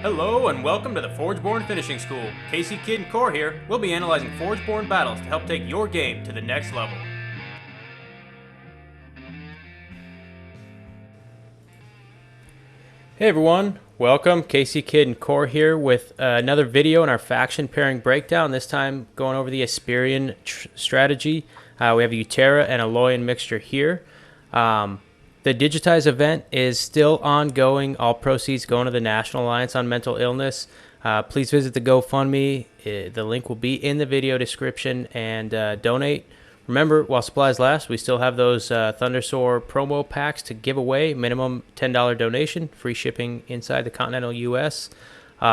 Hello and welcome to the Forgeborn Finishing School. Casey, Kidd, and Core here. We'll be analyzing Forgeborn battles to help take your game to the next level. Hey everyone, welcome. Casey, Kidd, and Core here with another video in our faction pairing breakdown. This time going over the Esperian Strategy. We have a Utera and a Loyan mixture here. The Digitize event is still ongoing. All proceeds going to the National Alliance on Mental Illness. Please visit the GoFundMe. The link will be in the video description and donate. Remember, while supplies last, we still have those Thundersoar promo packs to give away. Minimum $10 donation, free shipping inside the continental U.S.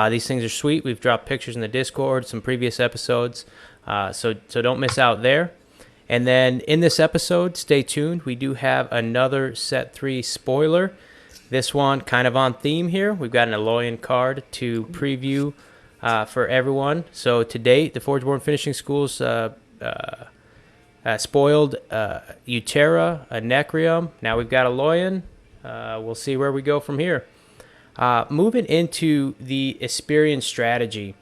These things are sweet. We've dropped pictures in the Discord, some previous episodes, so don't miss out there. And then in this episode, stay tuned. We do have another Set 3 spoiler. This one kind of on theme here. We've got an Aloyan card to preview for everyone. So to date, the Forgeborn Finishing School's spoiled Utera, a Necrium. Now we've got a Loyan. We'll see where we go from here. Moving into the Esperian Strategy.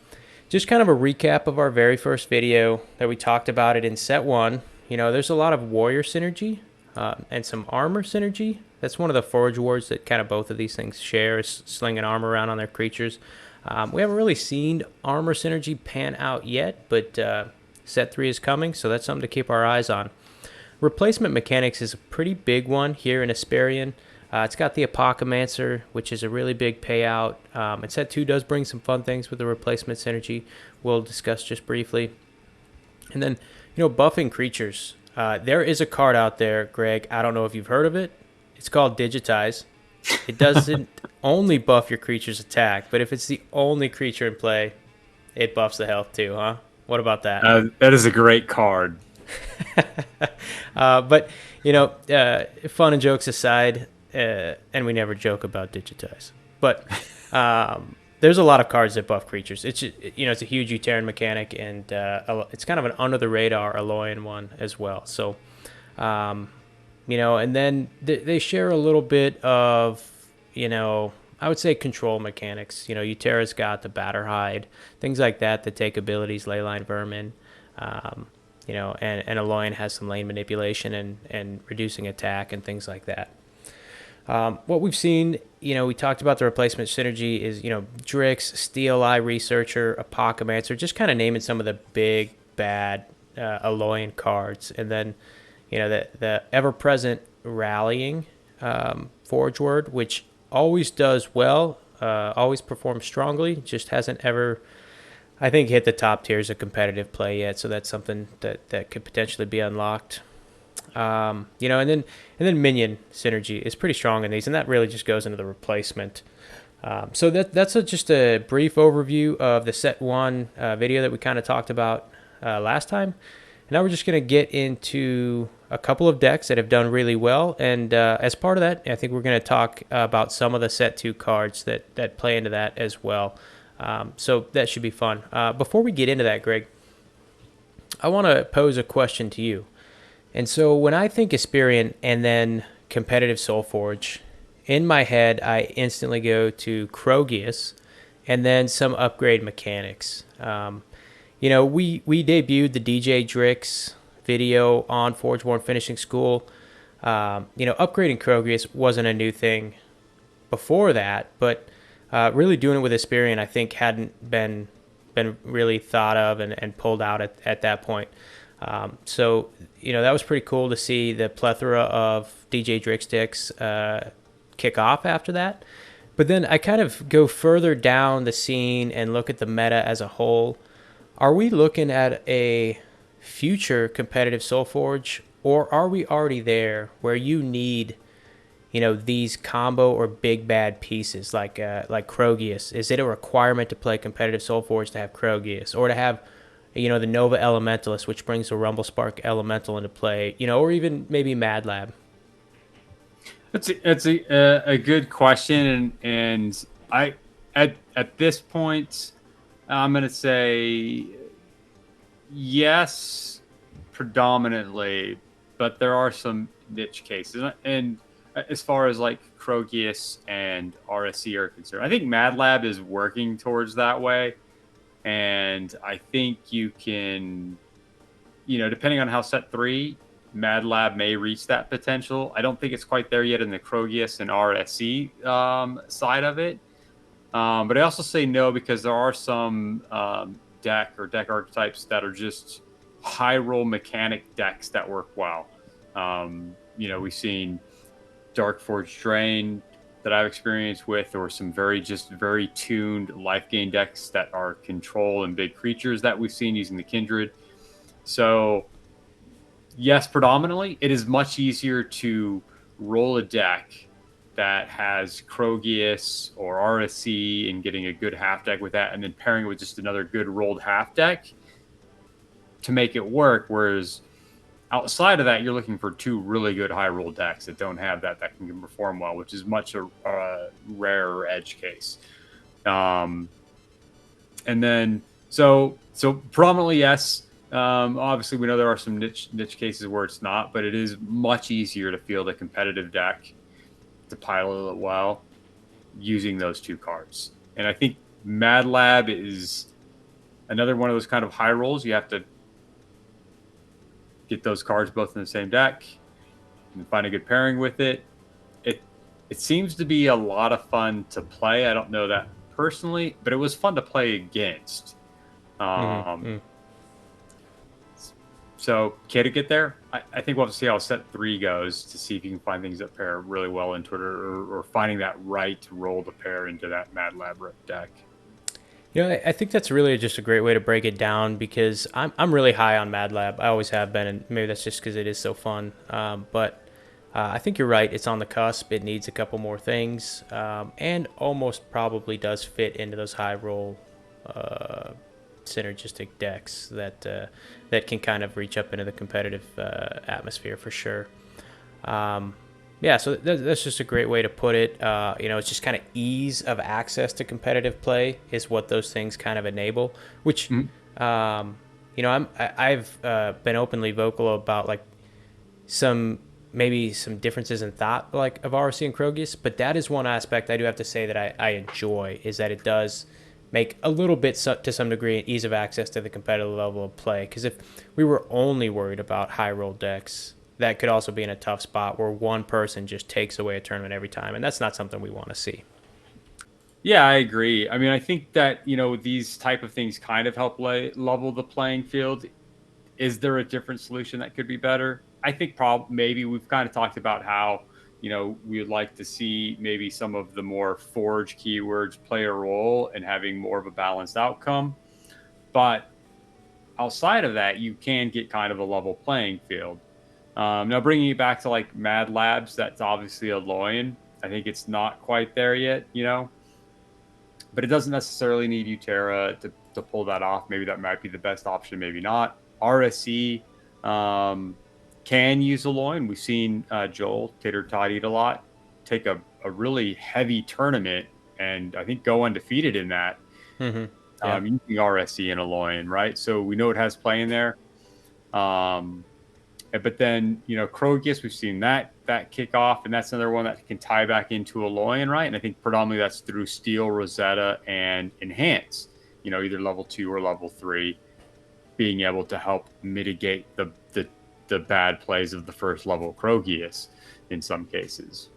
Just kind of a recap of our very first video that we talked about it in Set 1. You know, there's a lot of warrior synergy and some armor synergy. That's one of the Forge Wards that kind of both of these things share, is slinging armor around on their creatures. We haven't really seen armor synergy pan out yet, but Set 3 is coming, so that's something to keep our eyes on. Replacement mechanics is a pretty big one here in Esperian. It's got the Apocalypser, which is a really big payout. And Set 2 does bring some fun things with the replacement synergy we'll discuss just briefly. And then, you know, buffing creatures. There is a card out there, Greg. I don't know if you've heard of it. It's called Digitize. It doesn't only buff your creature's attack, but if it's the only creature in play, it buffs the health too, huh? What about that? That is a great card. But, you know, fun and jokes aside, and we never joke about Digitize. But there's a lot of cards that buff creatures. It's, you know, it's a huge Uteran mechanic, and it's kind of an under the radar Aloyan one as well. So, you know, and then they share a little bit of, you know, I would say control mechanics. You know, Utera's got the Batterhide, things like that that take abilities, Leyline Vermin. You know, and Aloyan has some lane manipulation and reducing attack and things like that. What we've seen, you know, we talked about the replacement synergy is, you know, Drix, Steel Eye Researcher, Apocalypser, just kind of naming some of the big, bad Aloyan cards. And then, you know, the ever-present Rallying Forge Word, which always does well, always performs strongly, just hasn't ever, I think, hit the top tiers of competitive play yet. So that's something that could potentially be unlocked. You know, and then minion synergy is pretty strong in these, and that really just goes into the replacement. So that's just a brief overview of the Set 1 video that we kind of talked about last time. And now we're just going to get into a couple of decks that have done really well, and as part of that, I think we're going to talk about some of the Set 2 cards that play into that as well. So that should be fun. Before we get into that, Greg, I want to pose a question to you. And so when I think Esperian and then competitive Solforge, in my head, I instantly go to Krogius and then some upgrade mechanics. You know, we debuted the DJ Drix video on Forgeborn Finishing School. You know, upgrading Krogius wasn't a new thing before that, but really doing it with Esperian, I think, hadn't been really thought of and pulled out at that point. So, you know, that was pretty cool to see the plethora of DJ Drix decks kick off after that. But then I kind of go further down the scene and look at the meta as a whole. Are we looking at a future competitive Solforge, or are we already there where you need, you know, these combo or big bad pieces like Krogius? Is it a requirement to play competitive Solforge to have Krogius, or to have, you know, the Nova Elementalist, which brings the Rumble Spark Elemental into play, you know, or even maybe Mad Lab? It's a good question, and I at this point, I'm gonna say yes, predominantly, but there are some niche cases, and as far as like Krogius and RSC are concerned. I think Mad Lab is working towards that way, and I think you can, depending on how set three, Mad Lab may reach that potential. I don't think it's quite there yet in the Krogius and RSC side of it. But I also say no because there are some deck archetypes that are just high roll mechanic decks that work well. We've seen Dark Forge Drain that I've experienced with, or some very tuned life gain decks that are control and big creatures that we've seen using the Kindred. So yes, predominantly it is much easier to roll a deck that has Krogius or RSC and getting a good half deck with that, and then pairing it with just another good rolled half deck to make it work. Whereas outside of that, you're looking for two really good high roll decks that don't have that can perform well, which is much a rarer edge case. And then so predominantly yes. Obviously, we know there are some niche cases where it's not, but it is much easier to field a competitive deck to pilot it well using those two cards. And I think Mad Lab is another one of those kind of high rolls. You have to get those cards both in the same deck and find a good pairing with it. It seems to be a lot of fun to play. I don't know that personally, but it was fun to play against. So, can it get there? I think we'll have to see how set 3 goes to see if you can find things that pair really well into it, or finding that right roll to pair into that Mad Lab deck. I think that's really just a great way to break it down, because I'm really high on Mad Lab. I always have been, and maybe that's just because it is so fun. But I think you're right. It's on the cusp. It needs a couple more things, and almost probably does fit into those high roll synergistic decks that can kind of reach up into the competitive atmosphere for sure. So that's just a great way to put it. It's just kind of ease of access to competitive play is what those things kind of enable, which, I've been openly vocal about, like, maybe some differences in thought, like, of RC and Krogius, but that is one aspect I do have to say that I enjoy, is that it does make a little bit, to some degree, ease of access to the competitive level of play. Because if we were only worried about high roll decks, that could also be in a tough spot where one person just takes away a tournament every time, and that's not something we want to see. Yeah, I agree. I mean, I think that, these type of things kind of help level the playing field. Is there a different solution that could be better? I think maybe we've kind of talked about how, we would like to see maybe some of the more Forge keywords play a role in having more of a balanced outcome. But outside of that, you can get kind of a level playing field. Now, bringing it back to like Mad Labs, that's obviously a Loyan. I think it's not quite there yet, but it doesn't necessarily need Utera to pull that off. Maybe that might be the best option, maybe not. RSE can use a Loyan. We've seen Joel Tater Tot Eat a Lot take a really heavy tournament and I think go undefeated in that. Mm-hmm. Yeah. Using RSE and a Loyan, right? So we know it has play in there. But then, Krogius, we've seen that kick off, and that's another one that can tie back into a Loyan, right? And I think predominantly that's through Steel, Rosetta, and Enhance, either level 2 or level 3, being able to help mitigate the bad plays of the first level Krogius in some cases.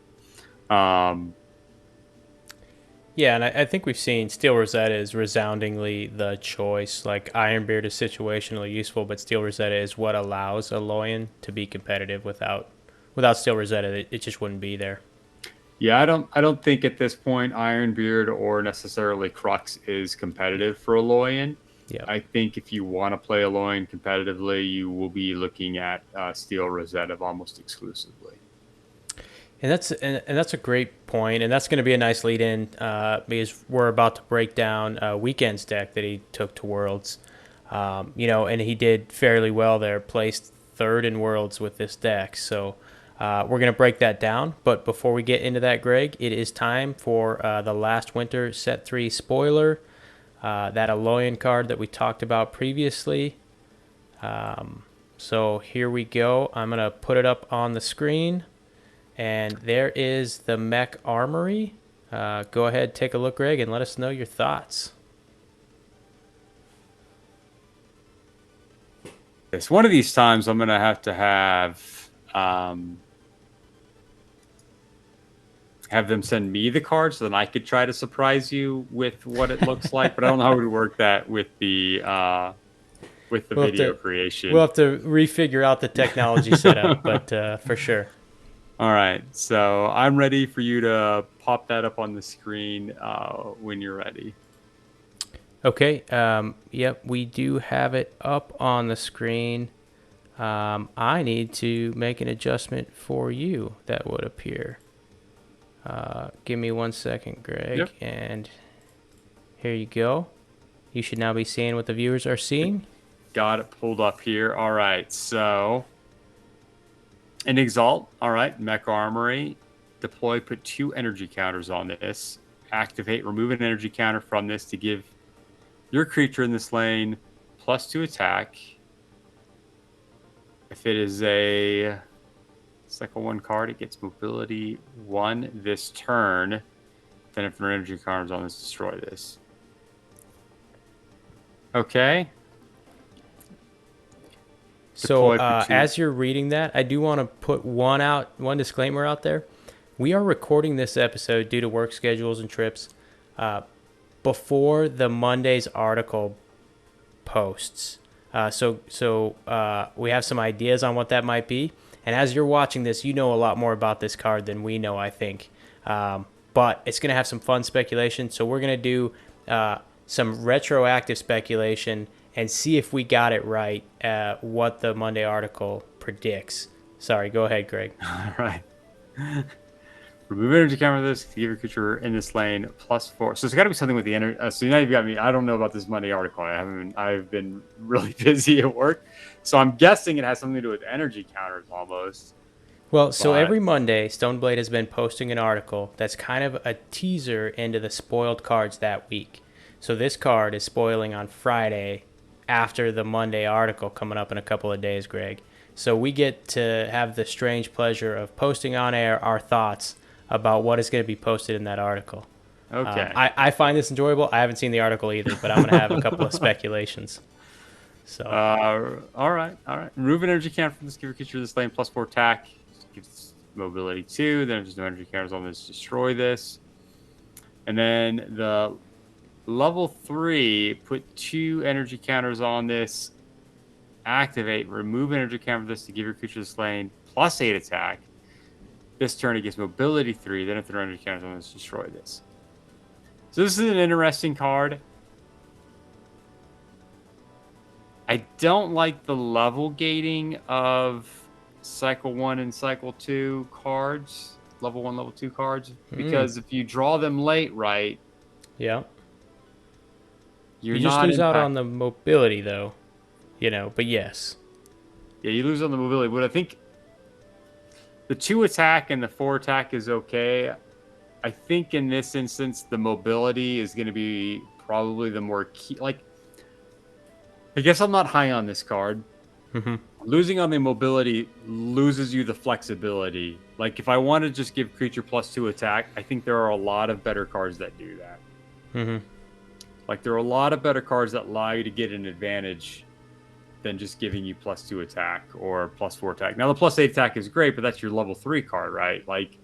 Yeah, and I think we've seen Steel Rosetta is resoundingly the choice. Like, Ironbeard is situationally useful, but Steel Rosetta is what allows a Loyan to be competitive. Without Steel Rosetta, it just wouldn't be there. Yeah, I don't think at this point Ironbeard or necessarily Crux is competitive for a Loyan. Yeah. I think if you want to play a Loyan competitively, you will be looking at Steel Rosetta almost exclusively. And that's a great point, and that's going to be a nice lead-in because we're about to break down Weekend's deck that he took to Worlds. And he did fairly well there, placed third in Worlds with this deck. So we're going to break that down. But before we get into that, Greg, it is time for the Last Winter Set 3 spoiler, that Aloyan card that we talked about previously. So here we go. I'm going to put it up on the screen. And there is the Mech Armory. Go ahead, take a look, Greg, and let us know your thoughts. Yes, one of these times I'm going to have them send me the card so then I could try to surprise you with what it looks like. But I don't know how we would work that with the video creation. We'll have to refigure out the technology setup, but for sure. All right, so I'm ready for you to pop that up on the screen when you're ready. Okay. Yep, we do have it up on the screen. I need to make an adjustment for you that would appear. Give me 1 second, Greg, Yep. and here you go. You should now be seeing what the viewers are seeing. Got it pulled up here. All right, so an Exalt. All right, Mech Armory. Deploy, put 2 energy counters on this. Activate, remove an energy counter from this to give your creature in this lane +2 attack. If it is a cycle 1 card, it gets mobility 1 this turn. Then if there are energy counters on this, destroy this. Okay. So as you're reading that, I do want to put one disclaimer out there. We are recording this episode due to work schedules and trips before the Monday's article posts. So we have some ideas on what that might be. And as you're watching this, you know a lot more about this card than we know, I think. But it's going to have some fun speculation. So we're going to do some retroactive speculation and see if we got it right what the Monday article predicts. Sorry, go ahead, Greg. All right. Remove energy counter this to give your creature in this lane +4. So it's got to be something with the energy. So now you've got me. I don't know about this Monday article. I've been really busy at work, so I'm guessing it has something to do with energy counters almost. Well, so every Monday, Stoneblade has been posting an article that's kind of a teaser into the spoiled cards that week. So this card is spoiling on Friday after the Monday article coming up in a couple of days, Greg. So we get to have the strange pleasure of posting on air our thoughts about what is going to be posted in that article. Okay. I find this enjoyable. I haven't seen the article either, but I'm going to have a couple of speculations. So. All right. Remove an energy counter from this. Give your creature this lane +4 attack. Gives mobility 2. Then if there's no energy counters on this, destroy this. And then the level 3, put 2 energy counters on this. Activate, remove energy counter from this to give your creature this lane +8 attack. This turn it gets mobility 3. Then if there are energy counters on this, destroy this. So this is an interesting card. I don't like the level gating of Cycle 1 and Cycle 2 cards. Level 1, Level 2 cards. Because if you draw them late, right? Yeah. You just lose out on the mobility, though. But yes. Yeah, you lose on the mobility. But I think the 2 attack and the 4 attack is okay. I think in this instance, the mobility is going to be probably the more key. Like, I guess I'm not high on this card. Mm-hmm. Losing on the mobility loses you the flexibility. Like, if I want to just give creature +2 attack, I think there are a lot of better cards that do that. Mm-hmm. Like, there are a lot of better cards that allow you to get an advantage than just giving you +2 attack or +4 attack. Now, the +8 attack is great, but that's your level 3 card, right? Like,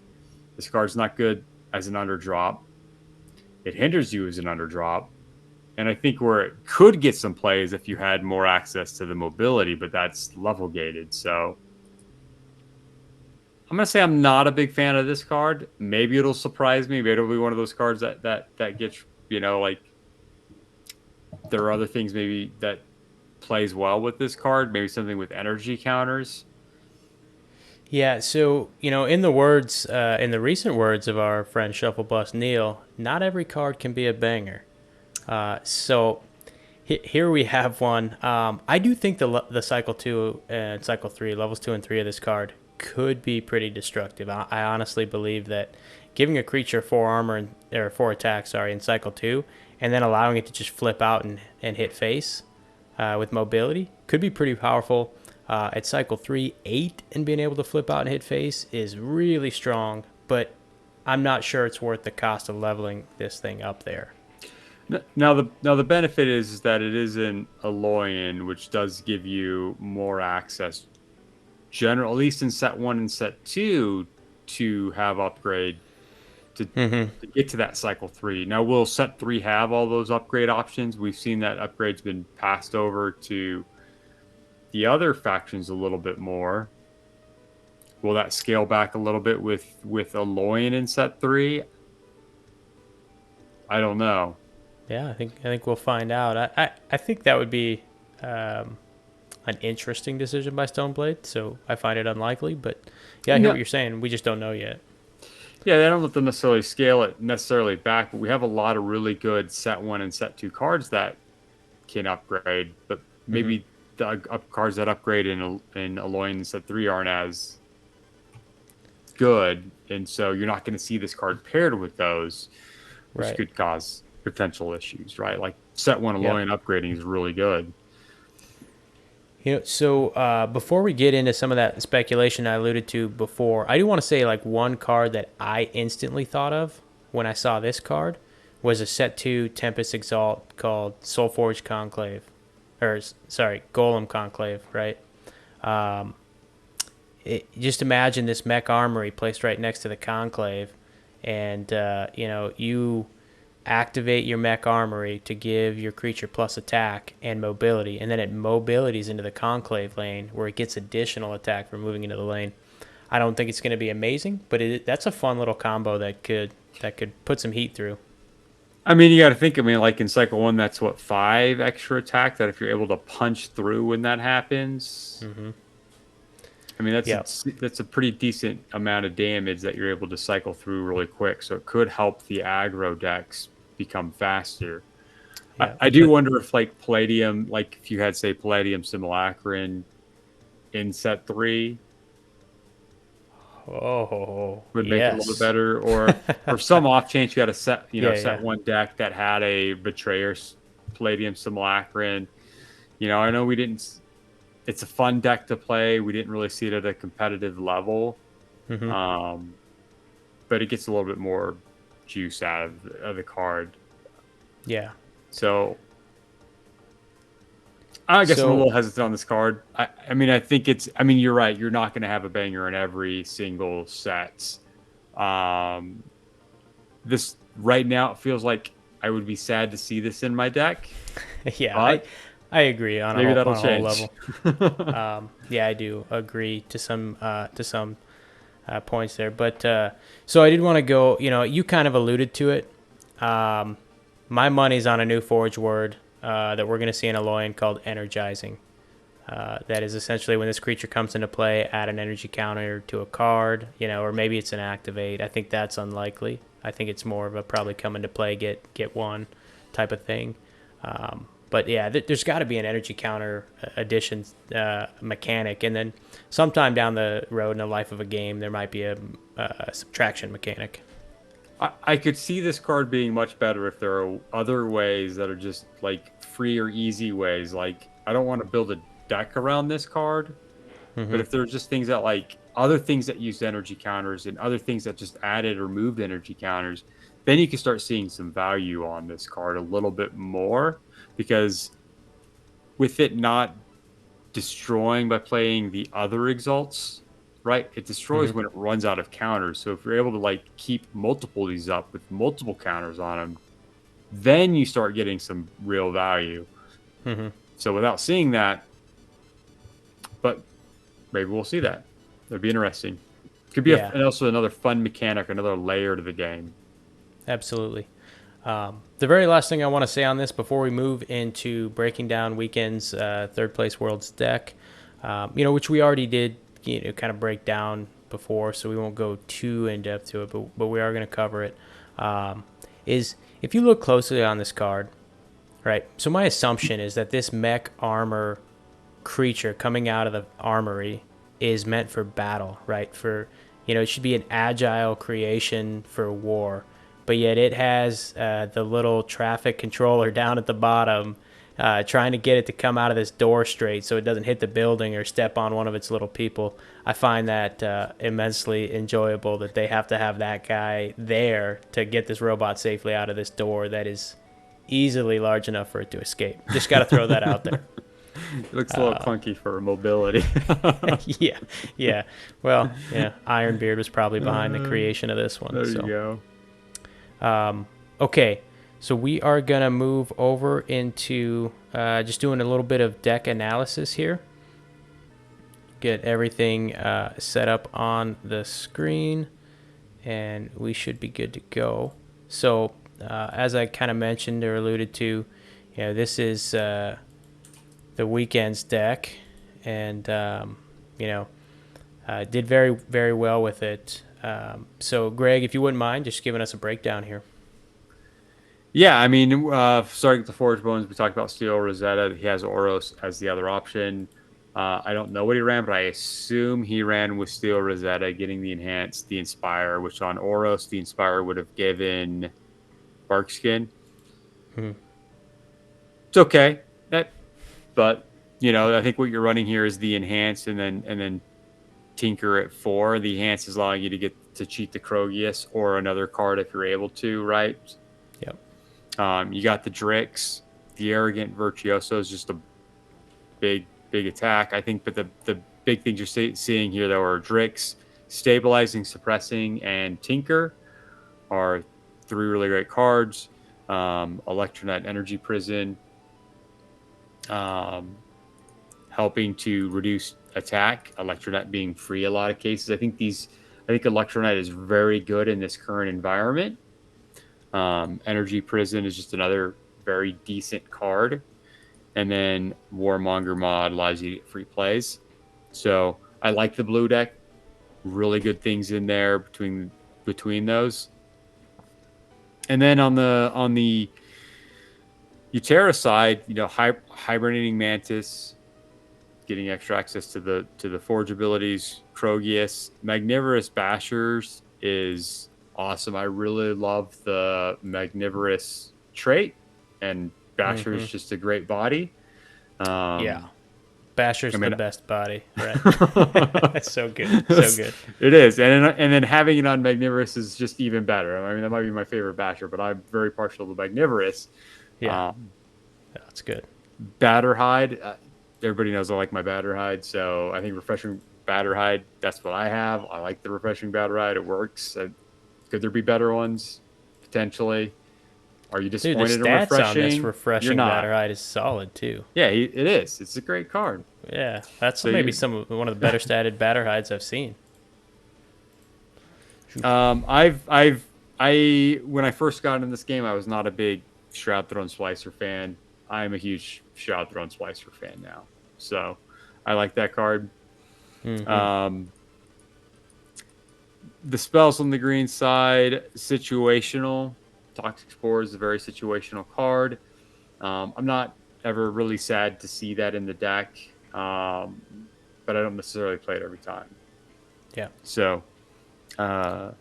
this card's not good as an underdrop. It hinders you as an underdrop. And I think where it could get some plays if you had more access to the mobility, but that's level gated. So I'm going to say I'm not a big fan of this card. Maybe it'll surprise me. Maybe it'll be one of those cards that gets, like, there are other things maybe that plays well with this card. Maybe something with energy counters. Yeah, so, in the recent words of our friend Shuffle Bus Neil, not every card can be a banger. So here we have one. I do think the Cycle 2 and Cycle 3, levels 2 and 3 of this card could be pretty destructive. I honestly believe that giving a creature 4 armor or 4 attack, in Cycle 2, and then allowing it to just flip out and hit face with mobility could be pretty powerful. At cycle 3, 8, and being able to flip out and hit face is really strong, but I'm not sure it's worth the cost of leveling this thing up there. Now the benefit is that it is an Aloyan, which does give you more access, general at least in set 1 and set 2, to have upgrade to get to that cycle 3. Now, will set 3 have all those upgrade options? We've seen that upgrade's been passed over to the other factions a little bit more. Will that scale back a little bit with Aloyan in set 3? I don't know. Yeah, I think we'll find out. I think that would be an interesting decision by Stoneblade, so I find it unlikely. But yeah, I hear No, what you're saying. We just don't know yet. yeah, they don't let them necessarily scale it necessarily back, but we have a lot of really good set 1 and set 2 cards that can upgrade, but Hmm. maybe the cards that upgrade in Aloy and set 3 aren't as good, and so you're not going to see this card paired with those, which Right. could cause potential issues, right? Like set 1 Yep. Aloy upgrading is really good. So before we get into some of that speculation I alluded to before, I do want to say like one card that I instantly thought of when I saw this card was a set 2 Tempest Exalt called Solforge Conclave, or sorry, Golem Conclave, right? Um, just imagine this mech armory placed right next to the conclave, and you activate your mech armory to give your creature plus attack and mobility, and then it mobilities into the conclave lane where it gets additional attack for moving into the lane. I don't think it's going to be amazing, but that's a fun little combo that could put some heat through. I mean, you got to think. I mean, like in cycle 1, that's what 5 extra attack. That if you're able to punch through when that happens, Hmm. I mean, Yep. that's a pretty decent amount of damage that you're able to cycle through really quick. So it could help the aggro decks become faster. Yeah. I do But wonder if like Palladium, like if you had say Palladium Simulacron in set 3 oh would make it a little bit yes. better, or some off chance you had a set Yeah. set Yeah. 1 deck that had a Betrayer Palladium Simulacron. I know we didn't. It's a fun deck to play. We didn't really see it at a competitive level. Hmm. Um, but it gets a little bit more juice out of the card. Yeah. So I guess I'm a So little hesitant on this card. I mean, I think it's. I mean, you're right. You're not going to have a banger in every single set. Um, this right now it feels like I would be sad to see this in my deck, yeah, I but I agree on a maybe whole that'll on a whole change. level. Yeah, I do agree to some points there. But so I did want to go. You kind of alluded to it. Um, my money's on a new Forge word that we're going to see in Aloyan called Energizing. That is essentially when this creature comes into play, add an energy counter to a card, or maybe it's an activate. I think that's unlikely. I think it's more of a probably come into play, get one type of thing. But yeah, there's got to be an energy counter addition mechanic, and then sometime down the road in the life of a game, there might be a subtraction mechanic. I could see this card being much better if there are other ways that are just like free or easy ways. Like I don't want to build a deck around this card, but Hmm. if there's just things that like other things that use energy counters and other things that just added or moved energy counters, then you can start seeing some value on this card a little bit more, because with it not destroying by playing the other exalts, right? It destroys Hmm. when it runs out of counters. So if you're able to like keep multiple of these up with multiple counters on them, then you start getting some real value. Hmm. So without seeing that, but maybe we'll see that. That'd be interesting. Could be Yeah, and also another fun mechanic, another layer to the game. absolutely. The very last thing I want to say on this before we move into breaking down Weekend's third place Worlds deck, which we already did, kind of break down before, so we won't go too in depth to it, but we are going to cover it. Is if you look closely on this card, right? So my assumption is that this mech armor creature coming out of the armory is meant for battle, right? It should be an agile creation for war, but yet it has the little traffic controller down at the bottom trying to get it to come out of this door straight so it doesn't hit the building or step on one of its little people. I find that immensely enjoyable that they have to have that guy there to get this robot safely out of this door that is easily large enough for it to escape. Just got to throw that out there. It looks a little clunky for mobility. Yeah. Well, Ironbeard was probably behind the creation of this one. There you go. Okay, so we are going to move over into just doing a little bit of deck analysis here. Get everything set up on the screen, and we should be good to go. So, as I kind of mentioned or alluded to, this is the Weekends deck, and did very, very well with it. So, Greg, if you wouldn't mind just giving us a breakdown here. Yeah, I mean, starting with the Forgeborn, we talked about Steel Rosetta. He has Oros as the other option. I don't know what he ran, but I assume he ran with Steel Rosetta, getting the Enhanced, the Inspire, which on Oros, the Inspire would have given Barkskin. It's okay. But I think what you're running here is the Enhanced and then Tinker at 4. The Enhanced is allowing you to get to cheat the Krogius or another card if you're able to, right? Yep. You got the Drix. The Arrogant Virtuoso is just a big attack, I think. But the big things you're seeing here, though, are Drix, Stabilizing, Suppressing, and Tinker are 3 really great cards. Electronet Energy Prison, helping to reduce attack. Electronet being free a lot of cases. I think Electronet is very good in this current environment. Energy Prison is just another very decent card. And then Warmonger Mod allows you to get free plays. So I like the blue deck. Really good things in there between those. And then on the Utera side, Hibernating Mantis, getting extra access to the Forge abilities. Krogius, Magnivorous Bashers is awesome. I really love the Magnivorous trait, and Basher is just a great body. Basher's the best body, right? That's so good, so good. It is, and then having it on Magnivorous is just even better. I mean, that might be my favorite Basher, but I'm very partial to Magnivorous. That's good. Batterhide, everybody knows I like my Batterhide, so I think Refreshing Batterhide, that's what I have. I like the Refreshing Batterhide. It works. Could there be better ones? Potentially. Are you disappointed in Refreshing? On this Refreshing Batterhide is solid, too. Yeah, it is. It's a great card. Yeah, that's maybe one of the better statted Batterhides I've seen. When I first got in this game, I was not a big Shroud Throne Splicer fan. I'm a huge Shroud Throne Splicer fan now. So I like that card. The spells on the green side, situational. Toxic Spore is a very situational card. I'm not ever really sad to see that in the deck, but I don't necessarily play it every time. Yeah. So I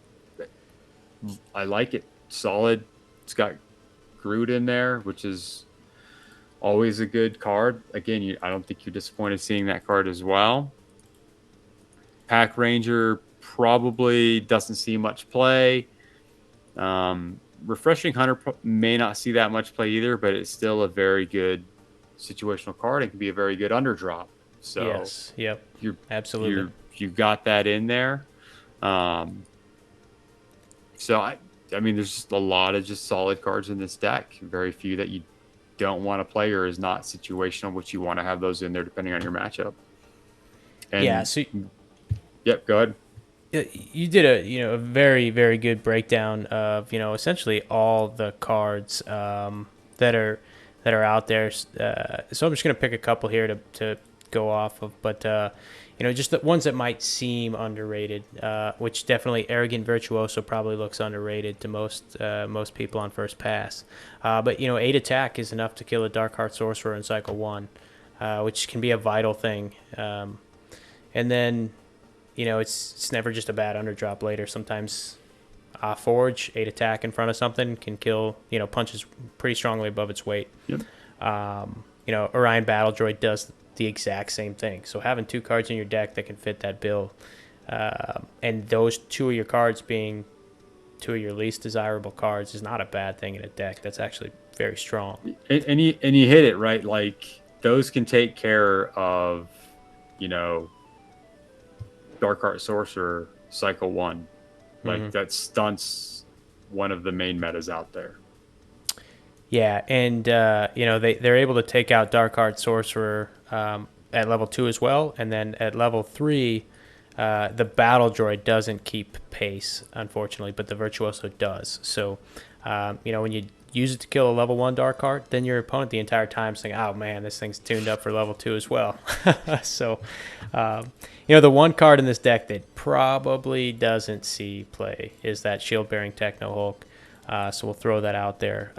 like it. Solid. It's got Groot in there, which is always a good card. Again, I don't think you're disappointed seeing that card as well. Pack Ranger probably doesn't see much play. Refreshing Hunter may not see that much play either, but it's still a very good situational card. It can be a very good underdrop. So yes, yep, absolutely. You've got that in there. So I mean, there's just a lot of just solid cards in this deck. Very few that you don't want to play or is not situational, which you want to have those in there depending on your matchup. And, yep, go ahead. You did a very, very good breakdown of essentially all the cards that are out there. So I'm just gonna pick a couple here to go off of, but just the ones that might seem underrated, which definitely Arrogant Virtuoso probably looks underrated to most people on first pass. But 8 attack is enough to kill a Darkheart Sorcerer in cycle 1, which can be a vital thing. And then it's never just a bad underdrop later. Sometimes Forge, 8 attack in front of something can kill, punches pretty strongly above its weight. Yep. Orion Battle Droid does the exact same thing. So having 2 cards in your deck that can fit that bill, and those 2 of your cards being 2 of your least desirable cards, is not a bad thing in a deck. That's actually very strong. And you hit it right. Like those can take care of, Dark Art Sorcerer Cycle 1. Like that stunts one of the main metas out there. Yeah, and they're able to take out Dark Art Sorcerer at level 2 as well, and then at level 3, the Battle Droid doesn't keep pace, unfortunately, but the Virtuoso does. So, when you use it to kill a level 1 Dark Art, then your opponent the entire time saying, "Oh man, this thing's tuned up for level 2 as well." So, the one card in this deck that probably doesn't see play is that Shield Bearing Techno Hulk. So we'll throw that out there,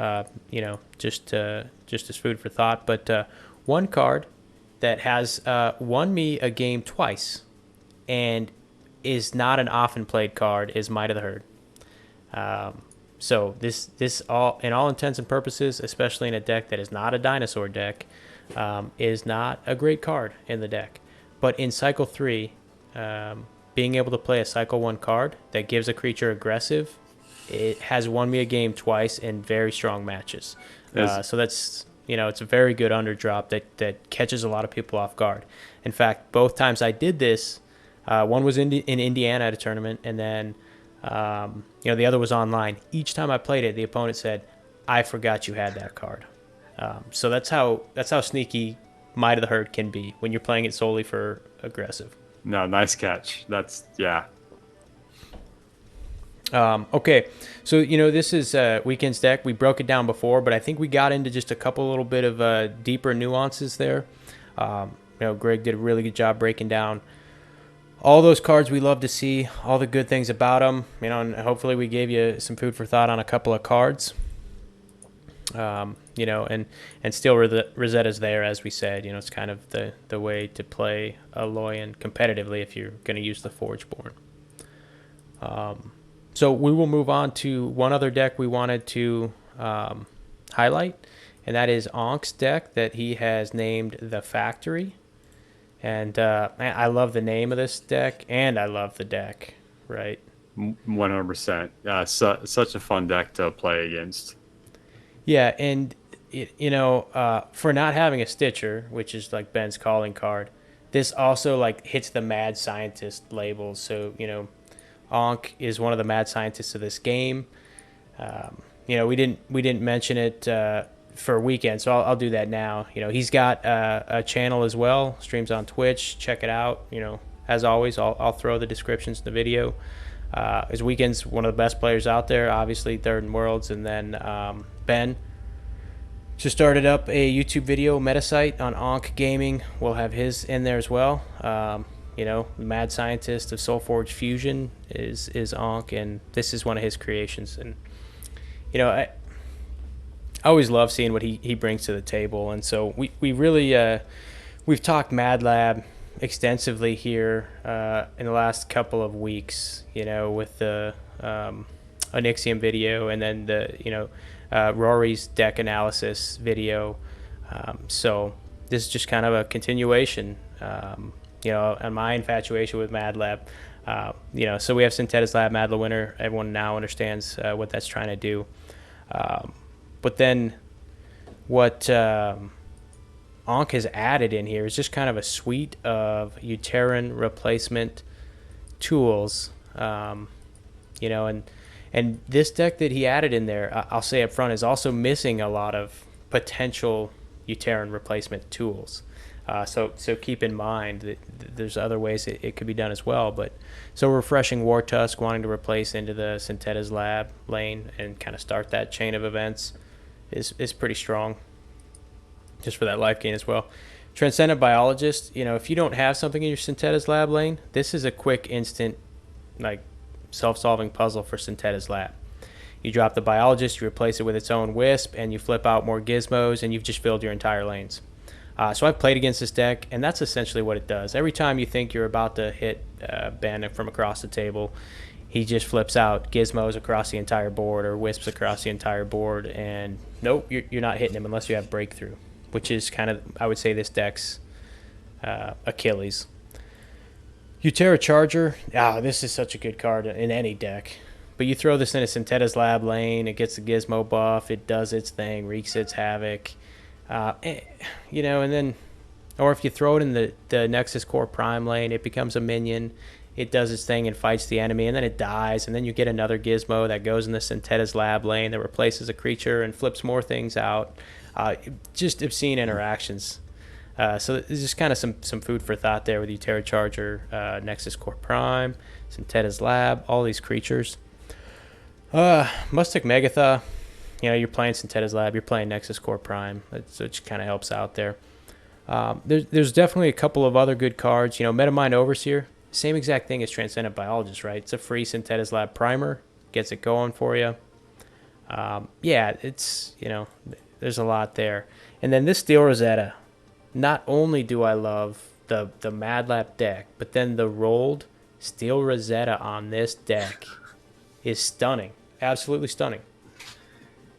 just as food for thought. But one card that has won me a game twice and is not an often played card is Might of the Herd. So this all, in all intents and purposes, especially in a deck that is not a dinosaur deck, is not a great card in the deck. But in Cycle 3, being able to play a Cycle 1 card that gives a creature aggressive, it has won me a game twice in very strong matches. So that's, it's a very good underdrop that catches a lot of people off guard. In fact, both times I did this, one was in Indiana at a tournament, and then the other was online. Each time I played it, the opponent said, "I forgot you had that card." So that's how sneaky Might of the Herd can be when you're playing it solely for aggressive. No, nice catch. That's, yeah. Okay, so this is Weekend's deck. We broke it down before, but I think we got into just a couple little bit of deeper nuances there. Greg did a really good job breaking down all those cards we love to see, all the good things about them. And hopefully we gave you some food for thought on a couple of cards. And Steel Rosetta's there, as we said. It's kind of the way to play a Loyan competitively if you're going to use the Forgeborn. So we will move on to one other deck we wanted to highlight, and that is Ank's deck that he has named the Factory. And I love the name of this deck, and I love the deck, right? 100%. Such a fun deck to play against. Yeah, and for not having a Stitcher, which is like Ben's calling card, this also like hits the mad scientist label. So Ankh is one of the mad scientists of this game. We didn't mention it for Weekend, so I'll do that now. He's got a channel as well, streams on Twitch. Check it out. As always, I'll throw the descriptions in the video. His Weekend's one of the best players out there, obviously third in Worlds, and then Ben just started up a YouTube video meta site on Ankh Gaming. We'll have his in there as well. The mad scientist of Solforge Fusion is Ankh, and this is one of his creations. And I always love seeing what he brings to the table. And so we really we've talked Mad Lab extensively here in the last couple of weeks. With the Onyxium video, and then the Rory's deck analysis video. So this is just kind of a continuation. And my infatuation with Mad Lab. So we have Synthetis Lab, Mad Lab winner. Everyone now understands what that's trying to do. But then what Ankh has added in here is just kind of a suite of Uteran replacement tools. And this deck that he added in there, I'll say up front, is also missing a lot of potential Uteran replacement tools. So keep in mind that there's other ways it could be done as well. But so refreshing War Tusk, wanting to replace into the Synthetis Lab lane and kind of start that chain of events is pretty strong, just for that life gain as well. Transcendent Biologist, if you don't have something in your Synthetis Lab lane, this is a quick, instant, like self-solving puzzle for Synthetis Lab. You drop the Biologist, you replace it with its own Wisp, and you flip out more gizmos, and you've just filled your entire lanes. So I've played against this deck, and that's essentially what it does. Every time you think you're about to hit Ben from across the table, he just flips out gizmos across the entire board or wisps across the entire board, and nope, you're not hitting him unless you have breakthrough. which is kind of, I would say, this deck's Achilles. Utera Charger, this is such a good card in any deck. But you throw this in a Syntheta's Lab lane, it gets the Gizmo buff, it does its thing, wreaks its havoc. You know, and then, or if you throw it in the Nexus Core Prime lane, it becomes a minion, it does its thing and fights the enemy, and then it dies, and then you get another Gizmo that goes in the Syntheta's Lab lane that replaces a creature and flips more things out. Just obscene interactions. So there's just kind of some food for thought there with Utera Charger, Nexus Core Prime, Syntheta's Lab, all these creatures. Mustic Megathaw, you know, you're playing Syntheta's Lab, you're playing Nexus Core Prime, which kind of helps out there. There's definitely a couple of other good cards. You know, Metamind Overseer, same exact thing as Transcendent Biologist, right? It's a free Syntheta's Lab primer, gets it going for you. Yeah, it's, you know, there's a lot there. And then this Steel Rosetta, not only do I love the Mad Lab deck, but then the rolled Steel Rosetta on this deck is stunning. Absolutely stunning.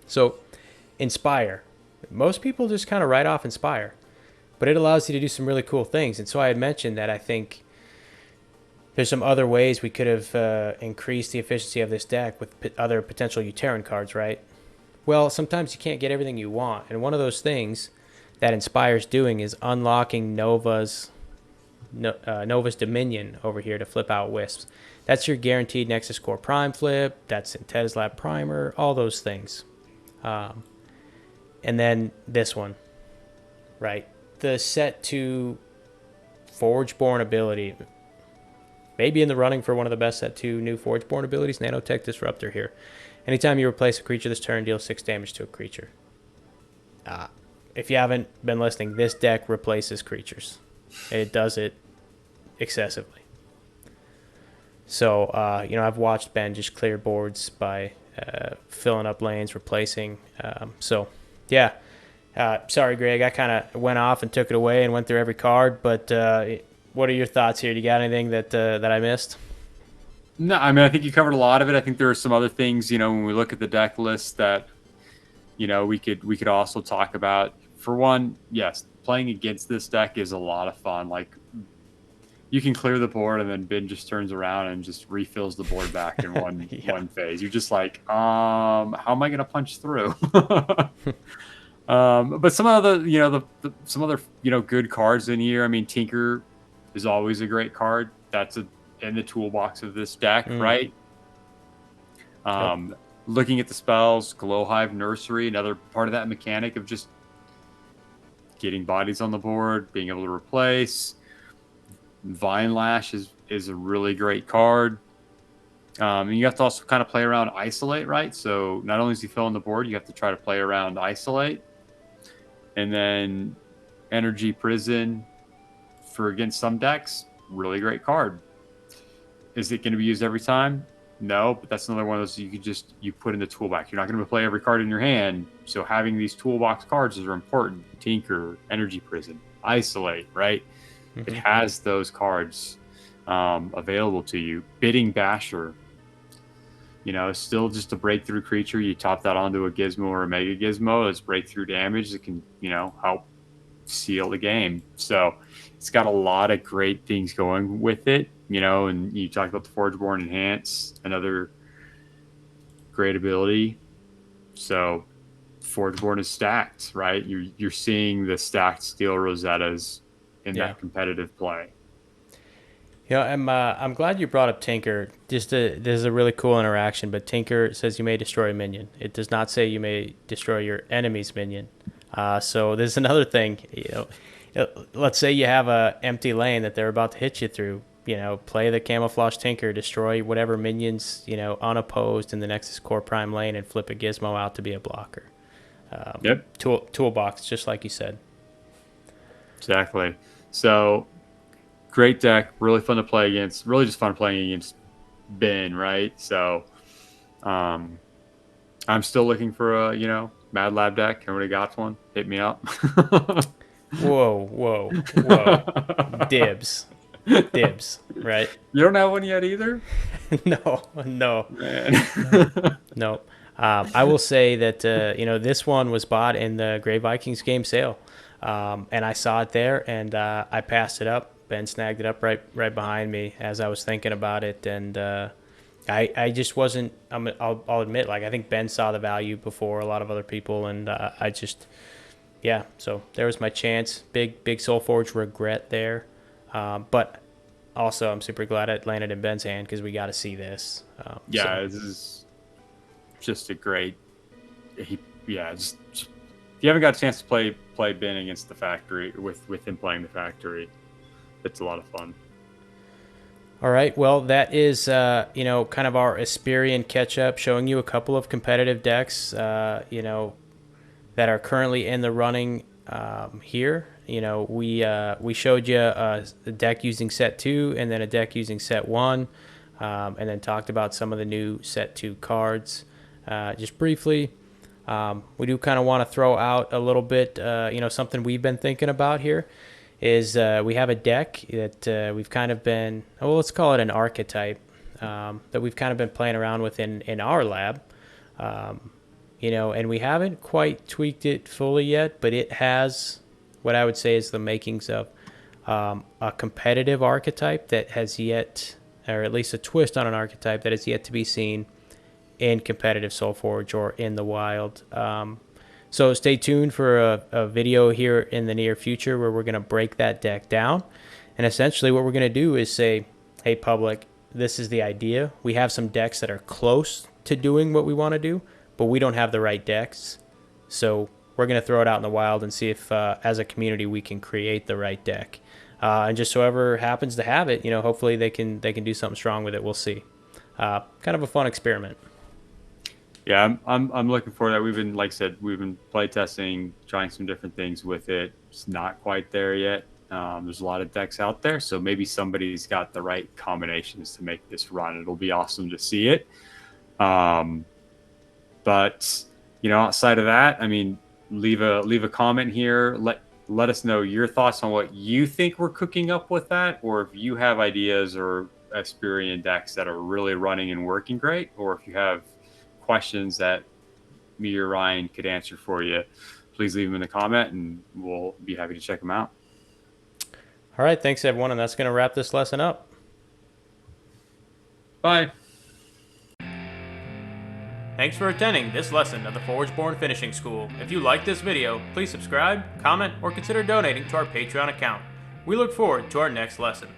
So, Inspire. Most people just kind of write off Inspire, but it allows you to do some really cool things. And so I had mentioned that I think there's some other ways we could have increased the efficiency of this deck with other potential Uteran cards, right? Well, sometimes you can't get everything you want. And one of those things that Inspire's doing is unlocking Nova's Dominion over here to flip out Wisps. That's your guaranteed Nexus Core Prime flip. That's Syntheta's Lab Primer, all those things. And then this one, right? The set 2 Forgeborn ability. Maybe in the running for one of the best set 2 new Forgeborn abilities, Nanotech Disruptor here. Anytime you replace a creature this turn, deal 6 damage to a creature. If you haven't been listening, this deck replaces creatures. And it does it excessively. So, you know, I've watched Ben just clear boards by filling up lanes, replacing. So, yeah. Sorry, Greg, I kind of went off and took it away and went through every card. But what are your thoughts here? Do you got anything that I missed? No, I mean, I think you covered a lot of it. I think there are some other things, you know, when we look at the deck list that, you know, we could also talk about. For one, yes, playing against this deck is a lot of fun. Like, you can clear the board and then Ben just turns around and just refills the board back in one one phase. You're just like, how am I going to punch through? But some other, you know, some other, you know, good cards in here. I mean, Tinker is always a great card. That's in the toolbox of this deck, right? Looking at the spells, Glowhive Nursery, another part of that mechanic of just getting bodies on the board, being able to replace. Vine Lash is a really great card. And you have to also kind of play around Isolate, right? So not only is he filling the board, you have to try to play around Isolate. And then Energy Prison for against some decks, really great card. Is it going to be used every time? No, but that's another one of those you put in the toolbox. You're not going to play every card in your hand, so having these toolbox cards are important. Tinker, Energy Prison, Isolate, right? Mm-hmm. It has those cards available to you. Bidding Basher, you know, still just a breakthrough creature. You top that onto a Gizmo or a Mega Gizmo. It's breakthrough damage that can, you know, help seal the game. So it's got a lot of great things going with it, you know, and you talked about the Forgeborn Enhance, another great ability. So Forgeborn is stacked, right? You're seeing the stacked Steel Rosettas in that competitive play. You know, I'm glad you brought up Tinker. This is a really cool interaction, but Tinker says you may destroy a minion. It does not say you may destroy your enemy's minion. So there's another thing, you know, let's say you have a empty lane that they're about to hit you through, you know, play the Camouflage Tinker, destroy whatever minions, you know, unopposed in the Nexus Core Prime lane and flip a Gizmo out to be a blocker. Toolbox, just like you said. Exactly. So great deck, really fun to play against, really just fun playing against Ben, right? So I'm still looking for a, you know, Mad Lab deck. Everybody got one? Hit me up. Whoa. Dibs, right? You don't have one yet either? No. Man. No. I will say that this one was bought in the Gray Vikings game sale, and I saw it there, and I passed it up. Ben snagged it up right behind me as I was thinking about it, and I just wasn't. I'll admit, like I think Ben saw the value before a lot of other people, and I just yeah. So there was my chance. Big Solforge regret there, but also I'm super glad it landed in Ben's hand because we got to see this. Yeah, this is just a great. Just if you haven't got a chance to play Ben against the factory with him playing the factory, it's a lot of fun. All right, well, that is, kind of our Esperian catch-up, showing you a couple of competitive decks, that are currently in the running here. We showed you a deck using set 2 and then a deck using set 1, and then talked about some of the new set 2 cards just briefly. We do kind of want to throw out a little bit, something we've been thinking about here. Is we have a deck that we've kind of been, let's call it an archetype, that we've kind of been playing around with in our lab, and we haven't quite tweaked it fully yet, but it has what I would say is the makings of a competitive archetype that has yet, or at least a twist on an archetype that has yet to be seen in competitive Solforge or in the wild. So stay tuned for a video here in the near future where we're going to break that deck down. And essentially what we're going to do is say, hey, public, this is the idea. We have some decks that are close to doing what we want to do, but we don't have the right decks. So we're going to throw it out in the wild and see if, as a community, we can create the right deck. And just whoever happens to have it, hopefully they can do something strong with it. We'll see. Kind of a fun experiment. Yeah, I'm looking forward to that. We've been, like I said, we've been play testing, trying some different things with it. It's not quite there yet. There's a lot of decks out there, so maybe somebody's got the right combinations to make this run. It'll be awesome to see it. But outside of that, I mean, leave a comment here. Let us know your thoughts on what you think we're cooking up with that, or if you have ideas or Esperian decks that are really running and working great, or if you have questions that me or Ryan could answer for you, please leave them in the comment and we'll be happy to check them out. All right, thanks everyone, and that's going to wrap this lesson up. Bye. Thanks for attending this lesson of the Forgeborn Finishing School. If you like this video, please subscribe, comment, or consider donating to our Patreon account. We look forward to our next lesson.